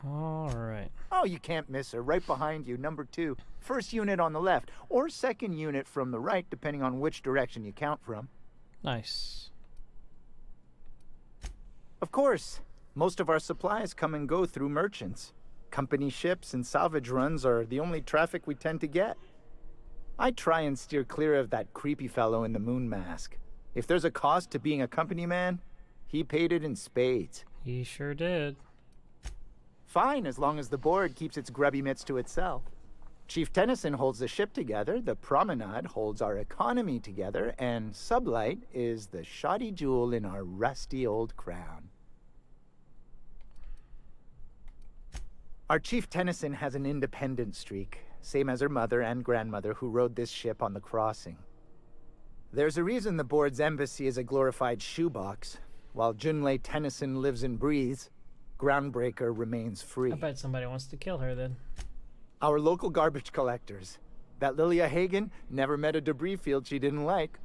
All right. Oh, you can't miss her. Right behind you, number 2. First unit on the left, or second unit from the right, depending on which direction you count from. Nice. Of course, most of our supplies come and go through merchants. Company ships and salvage runs are the only traffic we tend to get. I try and steer clear of that creepy fellow in the moon mask. If there's a cost to being a company man, he paid it in spades. He sure did. Fine, as long as the board keeps its grubby mitts to itself. Chief Tennyson holds the ship together, the Promenade holds our economy together, and Sublight is the shoddy jewel in our rusty old crown. Our Chief Tennyson has an independent streak, same as her mother and grandmother who rode this ship on the crossing. There's a reason the board's embassy is a glorified shoebox. While Junlei Tennyson lives and breathes, Groundbreaker remains free. I bet somebody wants to kill her then. Our local garbage collectors. That Lilia Hagen never met a debris field she didn't like.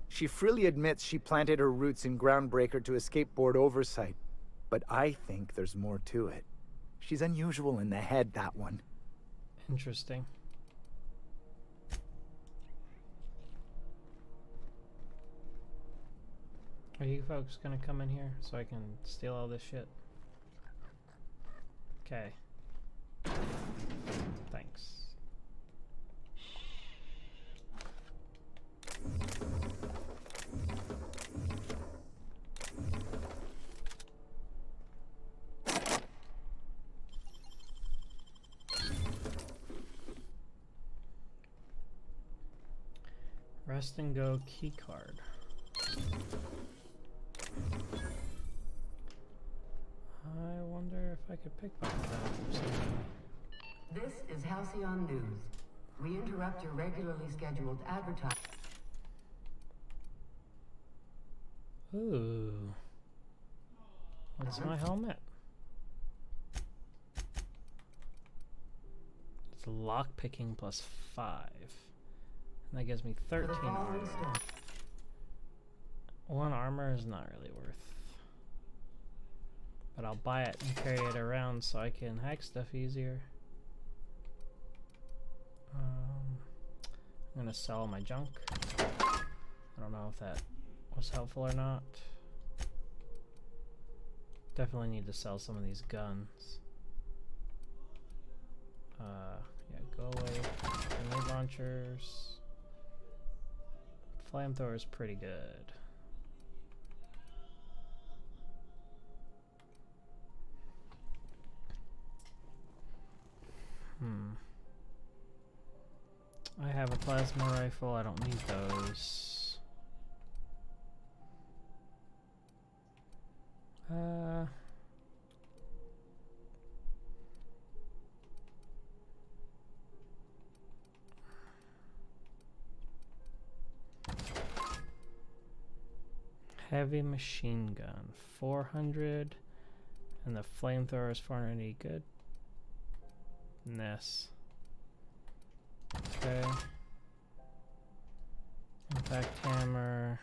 She freely admits she planted her roots in Groundbreaker to escape board oversight. But I think there's more to it. She's unusual in the head, that one. Interesting. Are you folks gonna come in here so I can steal all this shit? Okay. Thanks. Rest and go key card. I wonder if I could pickpocket that or something. This is Halcyon News. We interrupt your regularly scheduled advertising. Ooh. What's my helmet? It's lock picking plus 5. And that gives me 13 armor. 1 armor is not really worth. But I'll buy it and carry it around so I can hack stuff easier. I'm gonna sell my junk. I don't know if that was helpful or not. Definitely need to sell some of these guns. Yeah, go away. Grenade launchers. Flamethrower is pretty good. I have a plasma rifle, I don't need those. Heavy machine gun, 400, and the flamethrower is 480. Good. Ness. Okay. Impact hammer.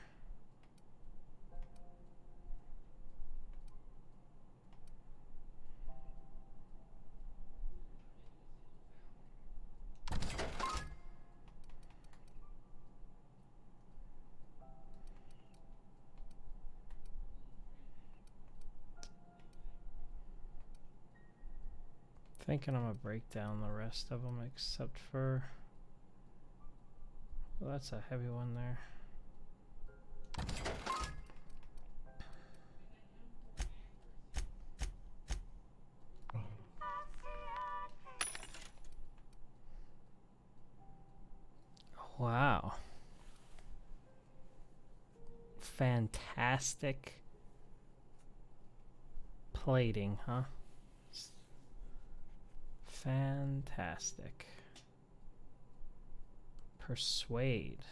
Thinking I'm gonna break down the rest of them except for, well, that's a heavy one there. Wow. Fantastic plating, huh? Fantastic. Persuade.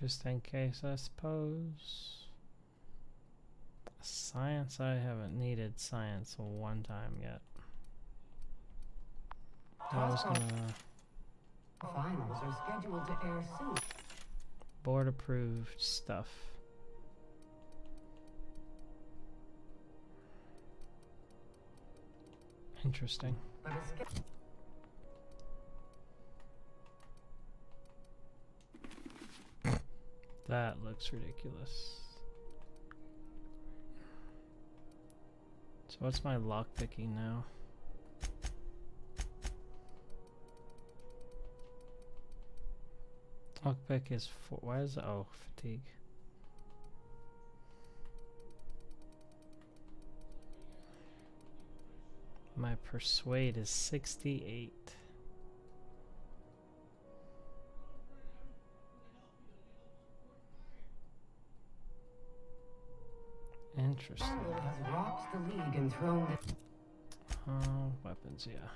Just in case, I suppose. Science, I haven't needed science one time yet. I was gonna... Finals are scheduled to air soon. Board approved stuff. Interesting. But That looks ridiculous. So what's my lockpicking now? Lockpick is 4. Why is it? Oh, fatigue. My persuade is 68. Interesting. Randall has rocked the league and thrown the... Weapons, yeah.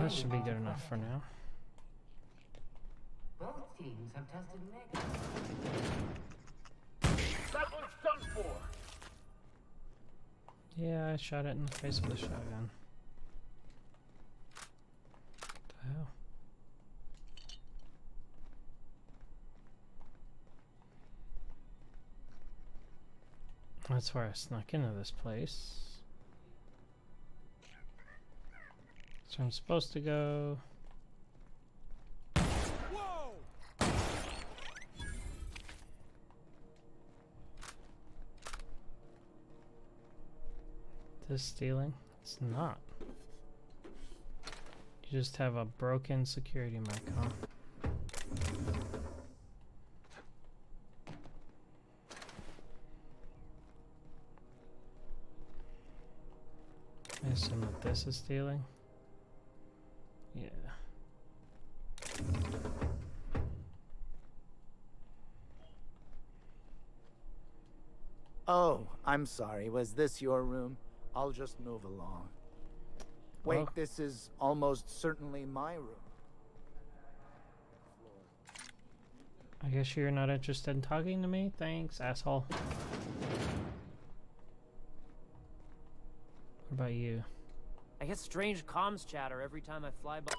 That should be good enough for now. Both teams have tested negative. That one's done for. Yeah, I shot it in the face with a shotgun. What the hell? That's where I snuck into this place. So I'm supposed to go. Whoa! This stealing? It's not. You just have a broken security mic, huh? I assume that this is stealing. Yeah. Oh, I'm sorry. Was this your room? I'll just move along. Wait, Well- this is almost certainly my room. I guess you're not interested in talking to me? Thanks, asshole. What about you? I get strange comms chatter every time I fly by.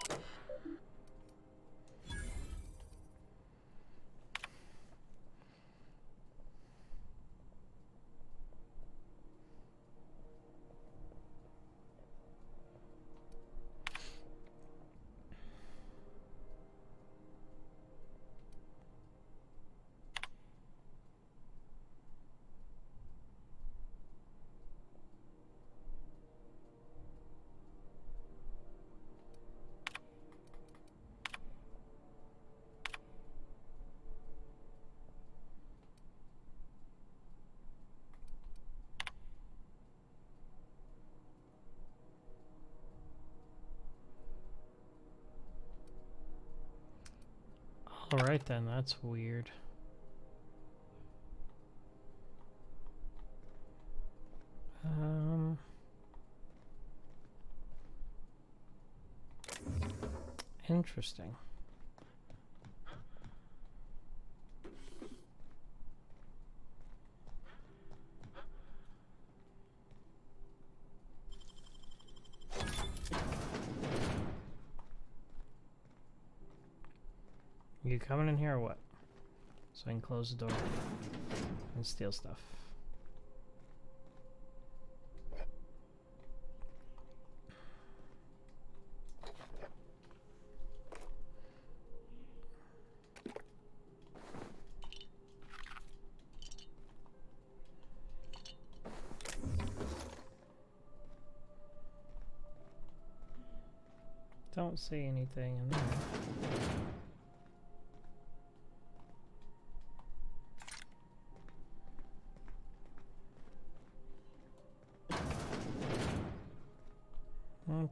Alright then, that's weird. Interesting. You coming in here or what? So I can close the door and steal stuff. Don't see anything in there.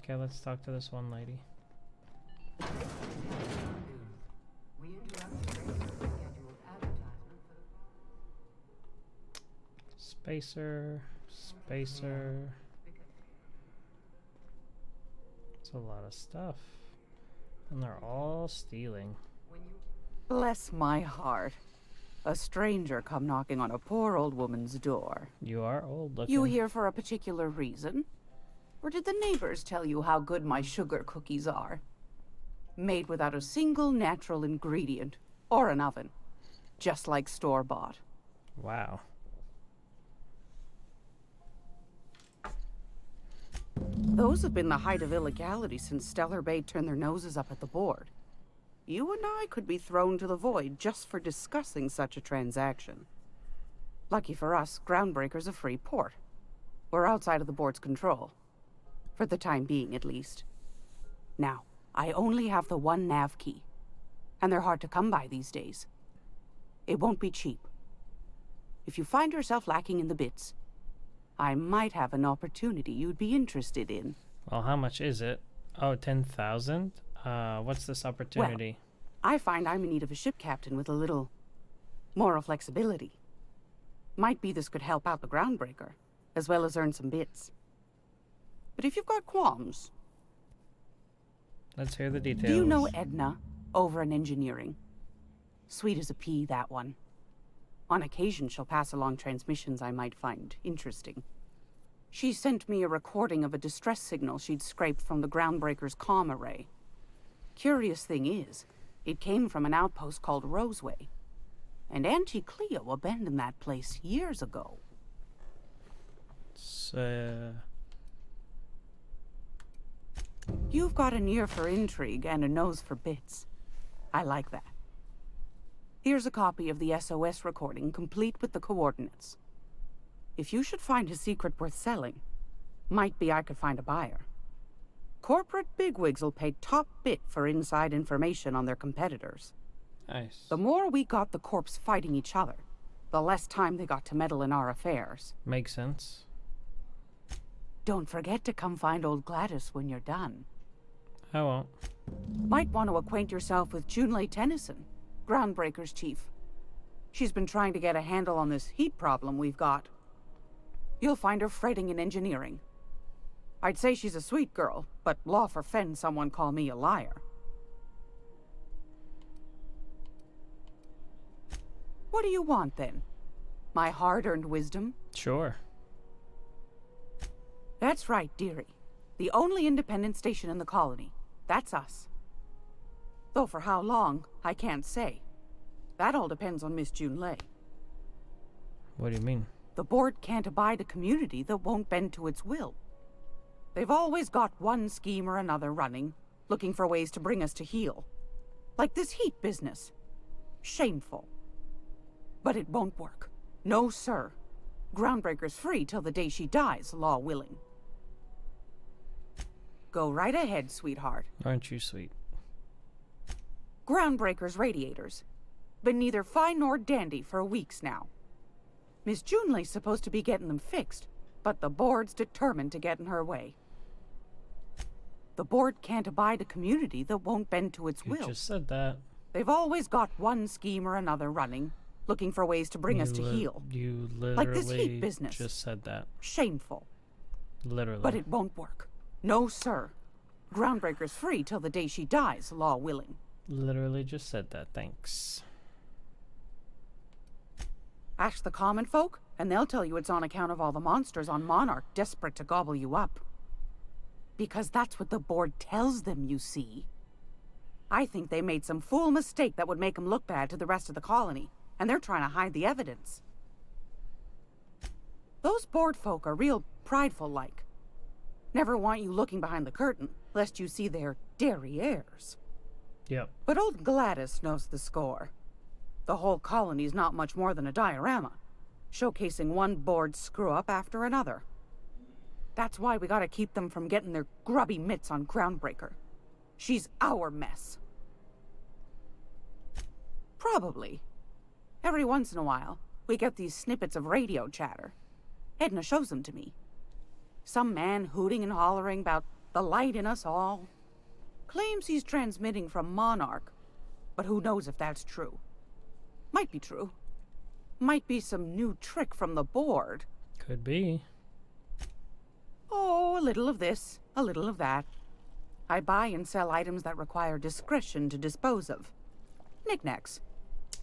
Okay, let's talk to this one lady. This is Halcyon News. We interrupt your regularly scheduled advertisement for the Spacer. It's a lot of stuff. And they're all stealing. Bless my heart. A stranger come knocking on a poor old woman's door. You are old looking. You here for a particular reason? Or did the neighbors tell you how good my sugar cookies are? Made without a single natural ingredient, or an oven. Just like store-bought. Wow. Those have been the height of illegality since Stellar Bay turned their noses up at the board. You and I could be thrown to the void just for discussing such a transaction. Lucky for us, Groundbreaker's a free port. We're outside of the board's control. For the time being, at least. Now, I only have the one nav key. And they're hard to come by these days. It won't be cheap. If you find yourself lacking in the bits, I might have an opportunity you'd be interested in. Well, how much is it? Oh, 10,000? What's this opportunity? I find I'm in need of a ship captain with a little moral flexibility. Might be this could help out the Groundbreaker, as well as earn some bits. But if you've got qualms... Let's hear the details. Do you know Edna, over in engineering? Sweet as a pea, that one. On occasion, she'll pass along transmissions I might find interesting. She sent me a recording of a distress signal she'd scraped from the Groundbreaker's comm array. Curious thing is, it came from an outpost called Roseway. And Auntie Cleo abandoned that place years ago. You've got an ear for intrigue and a nose for bits. I like that. Here's a copy of the SOS recording, complete with the coordinates. If you should find a secret worth selling, might be I could find a buyer. Corporate bigwigs will pay top bit for inside information on their competitors. Nice. The more we got the corps fighting each other, the less time they got to meddle in our affairs. Makes sense. Don't forget to come find old Gladys when you're done. I won't. Might want to acquaint yourself with Junlei Tennyson, Groundbreaker's chief. She's been trying to get a handle on this heat problem we've got. You'll find her fretting in engineering. I'd say she's a sweet girl, but law forfend someone call me a liar. What do you want, then? My hard-earned wisdom? Sure. That's right, dearie. The only independent station in the colony. That's us. Though for how long, I can't say. That all depends on Miss Junlei. What do you mean? The board can't abide a community that won't bend to its will. They've always got one scheme or another running, looking for ways to bring us to heel. Like this heat business. Shameful. But it won't work. No, sir. Groundbreaker's free till the day she dies, law willing. Go right ahead, sweetheart. Aren't you sweet? Groundbreaker's radiators. Been neither fine nor dandy for weeks now. Miss Junlei's supposed to be getting them fixed, but the board's determined to get in her way. The board can't abide a community that won't bend to its will. You just said that. They've always got one scheme or another running, looking for ways to bring us to heel. You literally Like this heat business. just said that. Shameful. Literally. But it won't work. No, sir. Groundbreaker's free till the day she dies, law willing. Literally just said that. Thanks. Ask the common folk, and they'll tell you it's on account of all the monsters on Monarch desperate to gobble you up. Because that's what the board tells them, you see. I think they made some fool mistake that would make them look bad to the rest of the colony, and they're trying to hide the evidence. Those board folk are real prideful-like. Never want you looking behind the curtain, lest you see their derrieres. Yep. But old Gladys knows the score. The whole colony's not much more than a diorama, showcasing one board screw-up after another. That's why we gotta keep them from getting their grubby mitts on Groundbreaker. She's our mess. Probably. Every once in a while, we get these snippets of radio chatter. Edna shows them to me. Some man hooting and hollering about the light in us all. Claims he's transmitting from Monarch, but who knows if that's true. Might be true. Might be some new trick from the board. Could be. Oh, a little of this, a little of that. I buy and sell items that require discretion to dispose of. Knickknacks.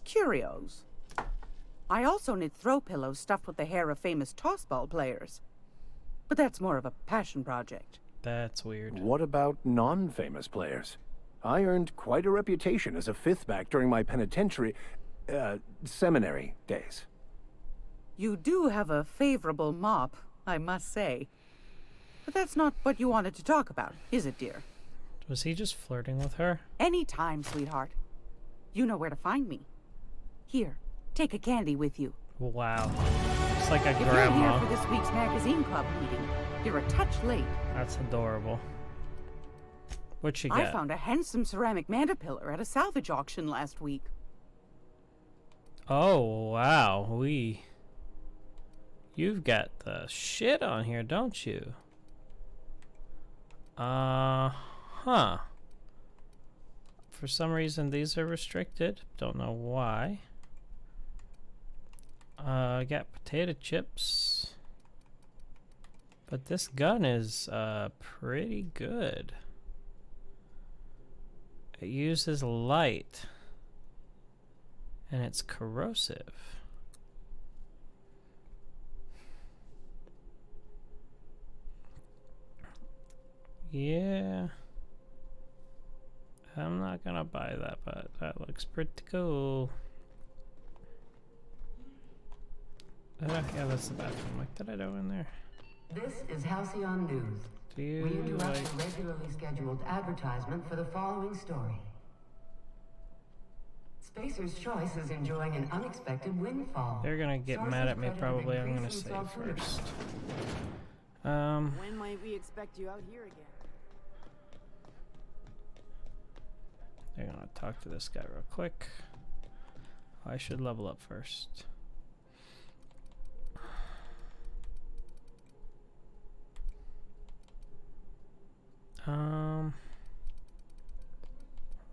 Curios. I also knit throw pillows stuffed with the hair of famous tossball players. But that's more of a passion project. That's weird. What about non-famous players? I earned quite a reputation as a fifth back during my penitentiary, seminary days. You do have a favorable mop, I must say. But that's not what you wanted to talk about, is it, dear? Was he just flirting with her? Anytime, sweetheart. You know where to find me. Here, take a candy with you. Wow. It's like a If you're here grandma. for this week's magazine club meeting, you're a touch late. That's adorable. What'd she I get? found a handsome ceramic mandapillar at a salvage auction last week. Oh, wow. You've got the shit on here, don't you? Huh. For some reason, these are restricted. Don't know why. I got potato chips. But this gun is, pretty good. It uses light. And it's corrosive. Yeah. I'm not gonna buy that, but that looks pretty cool. Yeah, that's the bathroom. What did I do in there? This is Halcyon News. Do you We interrupt like... a regularly scheduled advertisement for the following story. Spacer's Choice is enjoying an unexpected windfall. They're gonna get Sources mad at me credit probably. I'm gonna increasing save self-reliance. first. When might we expect you out here again? They're gonna talk to this guy real quick. I should level up first.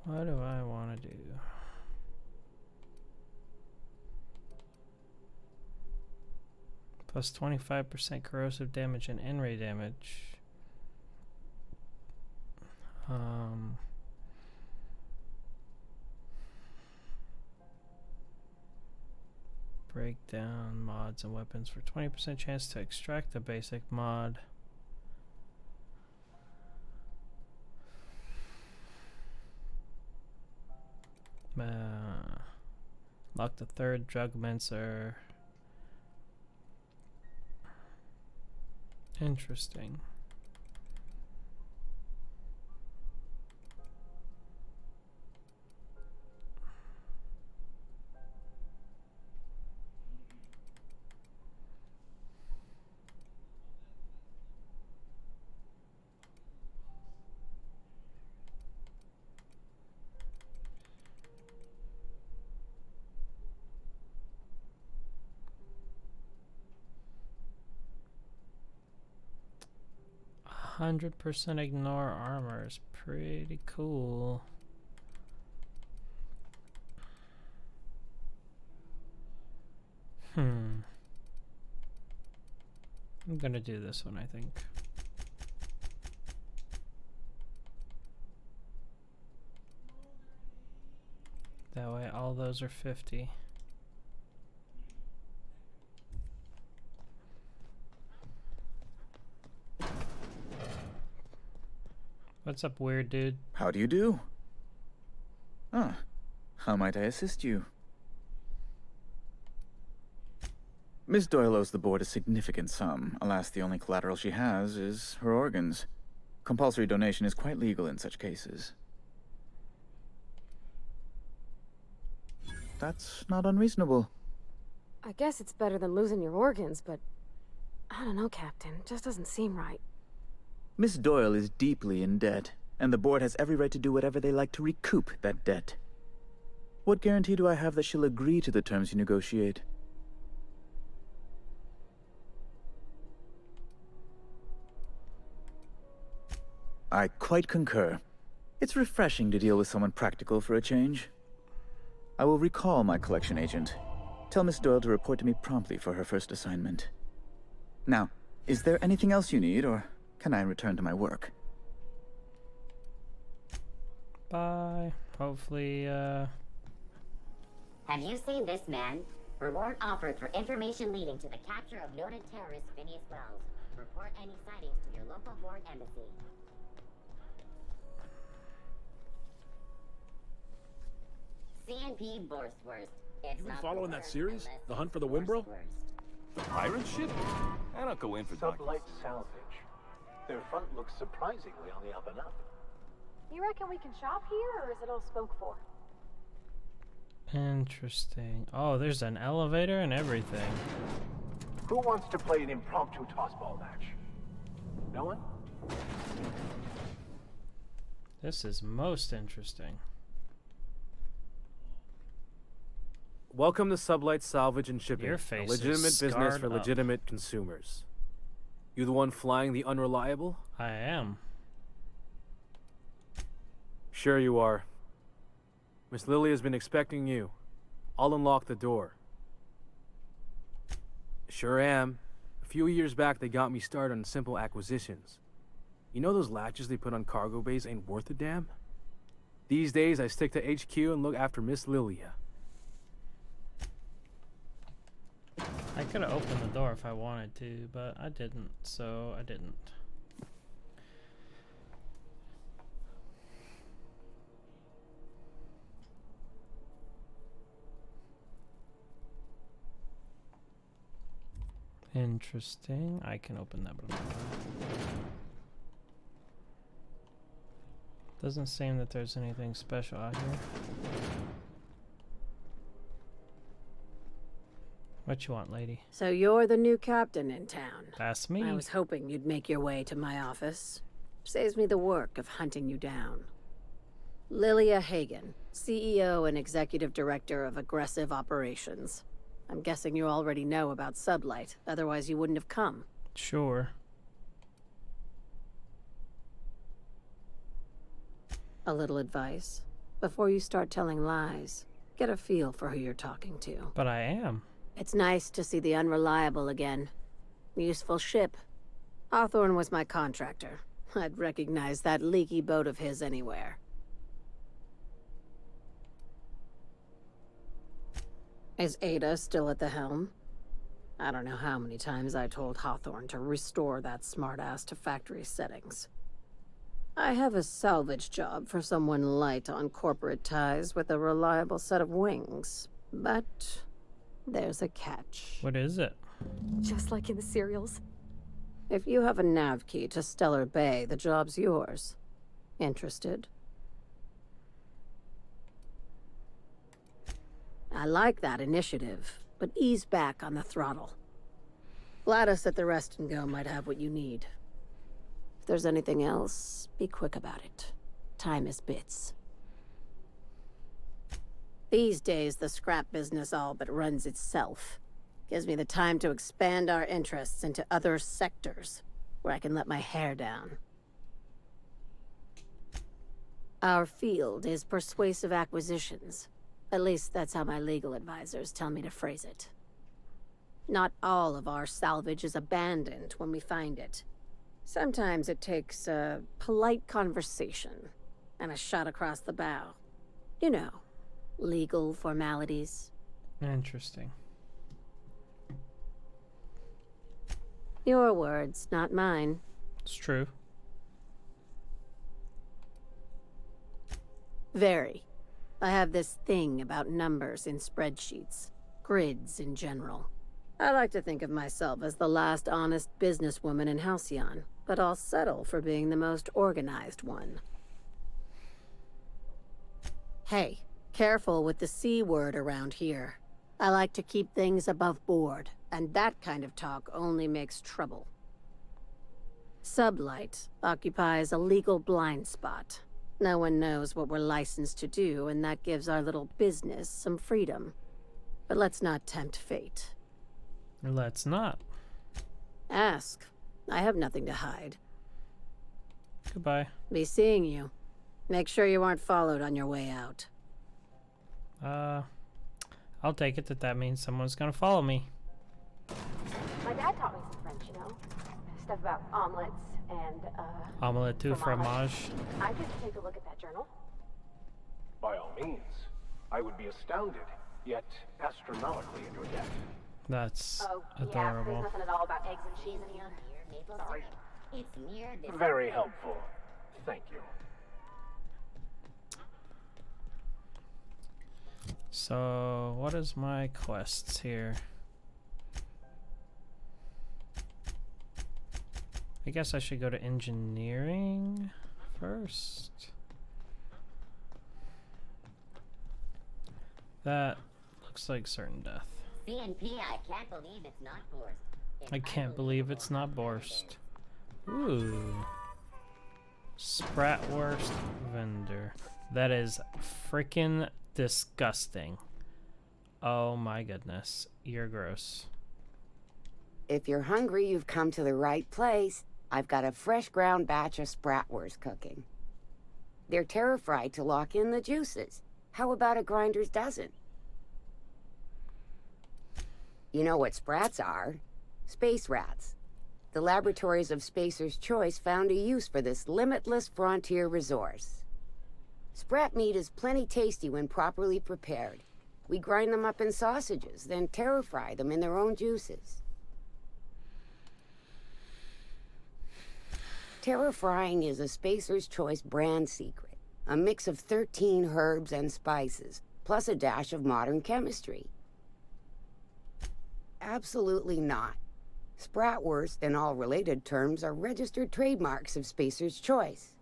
What do I want to do? Plus 25% corrosive damage and N-ray damage. Break down mods and weapons for 20% chance to extract the basic mod. Lock the third drug mincer. Interesting. %, ignore armor is pretty cool. I'm gonna do this one, I think. That way all those are 50. What's up, weird dude? How do you do? Ah, how might I assist you? Miss Doyle owes the board a significant sum. Alas, the only collateral she has is her organs. Compulsory donation is quite legal in such cases. That's not unreasonable. I guess it's better than losing your organs, but I don't know, Captain. It just doesn't seem right. Miss Doyle is deeply in debt, and the board has every right to do whatever they like to recoup that debt. What guarantee do I have that she'll agree to the terms you negotiate? I quite concur. It's refreshing to deal with someone practical for a change. I will recall my collection agent. Tell Miss Doyle to report to me promptly for her first assignment. Now, is there anything else you need, or can I return to my work? Bye. Hopefully, Have you seen this man? Reward offered for information leading to the capture of noted terrorist Phineas Wells. Report any sightings to your local Board embassy. CNP Borstwurst. It's You been not following the that word series? unless The it's Hunt for the Wimbro? Borstwurst. The pirate ship? I don't go in for Sublight Salvage. Their front looks surprisingly on the up and up. You reckon we can shop here, or is it all spoke for? interesting. Oh, there's an elevator and everything. Who wants to play an impromptu tossball match? No one? This is most interesting. Welcome to Sublight Salvage and Shipping. Your a face is legitimate business scarred for up. legitimate consumers. You the one flying the Unreliable? I am. Sure you are. Miss Lily has been expecting you. I'll unlock the door. Sure am. A few years back they got me started on simple acquisitions. You know those latches they put on cargo bays ain't worth a damn? These days I stick to HQ and look after Miss Lilia. I could have opened the door if I wanted to, but I didn't, so I didn't. Interesting. I can open that, but I'm not. Doesn't seem that there's anything special out here. What you want, lady? So you're the new captain in town. That's me. I was hoping you'd make your way to my office. Saves me the work of hunting you down. Lilia Hagen, CEO and Executive Director of Aggressive Operations. I'm guessing you already know about Sublight, otherwise you wouldn't have come. Sure. A little advice. Before you start telling lies, get a feel for who you're talking to. But I am. It's nice to see the Unreliable again. Useful ship. Hawthorne was my contractor. I'd recognize that leaky boat of his anywhere. Is Ada still at the helm? I don't know how many times I told Hawthorne to restore that smartass to factory settings. I have a salvage job for someone light on corporate ties with a reliable set of wings, but there's a catch. What is it? Just like in the serials. If you have a nav key to Stellar Bay, the job's yours. Interested? I like that initiative, but ease back on the throttle. Gladys at the Rest and Go might have what you need. If there's anything else, be quick about it. Time is bits. These days, the scrap business all but runs itself. Gives me the time to expand our interests into other sectors, where I can let my hair down. Our field is persuasive acquisitions. At least that's how my legal advisors tell me to phrase it. Not all of our salvage is abandoned when we find it. Sometimes it takes a polite conversation and a shot across the bow. You know, legal formalities. Interesting. Your words, not mine. It's true. Very. I have this thing about numbers in spreadsheets, grids in general. I like to think of myself as the last honest businesswoman in Halcyon, but I'll settle for being the most organized one. Hey, careful with the C word around here. I like to keep things above board, and that kind of talk only makes trouble. Sublight occupies a legal blind spot. No one knows what we're licensed to do, and that gives our little business some freedom. But let's not tempt fate. Let's not. Ask. I have nothing to hide. Goodbye. Be seeing you. Make sure you aren't followed on your way out. I'll take it that means someone's gonna follow me. My dad taught me some French, you know? Stuff about omelets and, Omelette du fromage. I get to take a look at that journal. By all means. I would be astounded, yet astronomically in your debt. That's Oh, yeah, there's adorable. nothing at all about eggs and cheese in here. Maple Sorry. syrup. It's near this. Very helpful. Thank you. So, what is my quests here? I guess I should go to engineering first. That looks like certain death. CNP, I can't believe it's not Borscht. I can't believe it's not Borscht. Ooh. Spratwurst vendor. That is freaking disgusting. Oh my goodness. You're gross. If you're hungry, you've come to the right place. I've got a fresh ground batch of spratwurst cooking. They're terra-fried to lock in the juices. How about a grinder's dozen? You know what sprats are? Space rats. The laboratories of Spacer's Choice found a use for this limitless frontier resource. Sprat meat is plenty tasty when properly prepared. We grind them up in sausages, then terra-fry them in their own juices. Terra-frying is a Spacer's Choice brand secret. A mix of 13 herbs and spices, plus a dash of modern chemistry. Absolutely not. Spratwurst and all related terms are registered trademarks of Spacer's Choice.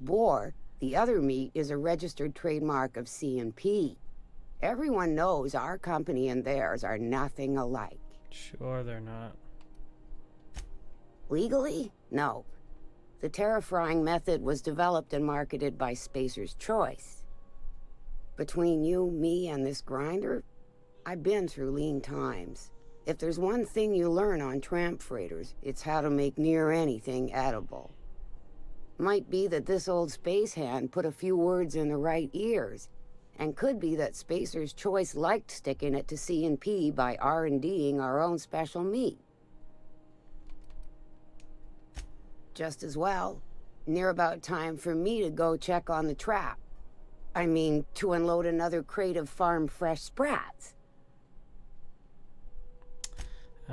Boar, the other meat, is a registered trademark of C&P. Everyone knows our company and theirs are nothing alike. Sure they're not. Legally? No. The terra-frying method was developed and marketed by Spacer's Choice. Between you, me, and this grinder, I've been through lean times. If there's one thing you learn on tramp freighters, it's how to make near anything edible. Might be that this old space hand put a few words in the right ears, and could be that Spacer's Choice liked sticking it to C&P by R&Ding our own special meat. Just as well, near about time for me to go check on the trap. I mean, to unload another crate of farm-fresh sprats.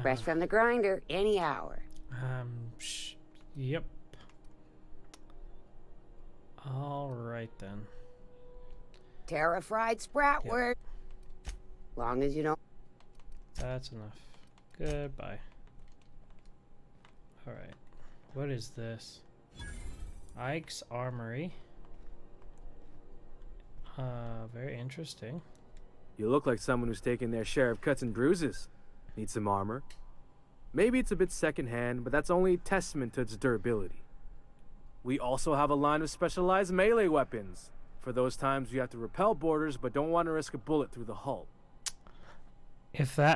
Fresh from the grinder, any hour. Yep. All right then. Terra-fried spratwurst. Long as you don't... That's enough. Goodbye. All right. What is this? Ike's Armory. Very interesting. You look like someone who's taken their share of cuts and bruises. Need some armor? Maybe it's a bit secondhand, but that's only testament to its durability. We also have a line of specialized melee weapons. For those times you have to repel boarders but don't want to risk a bullet through the hull. If that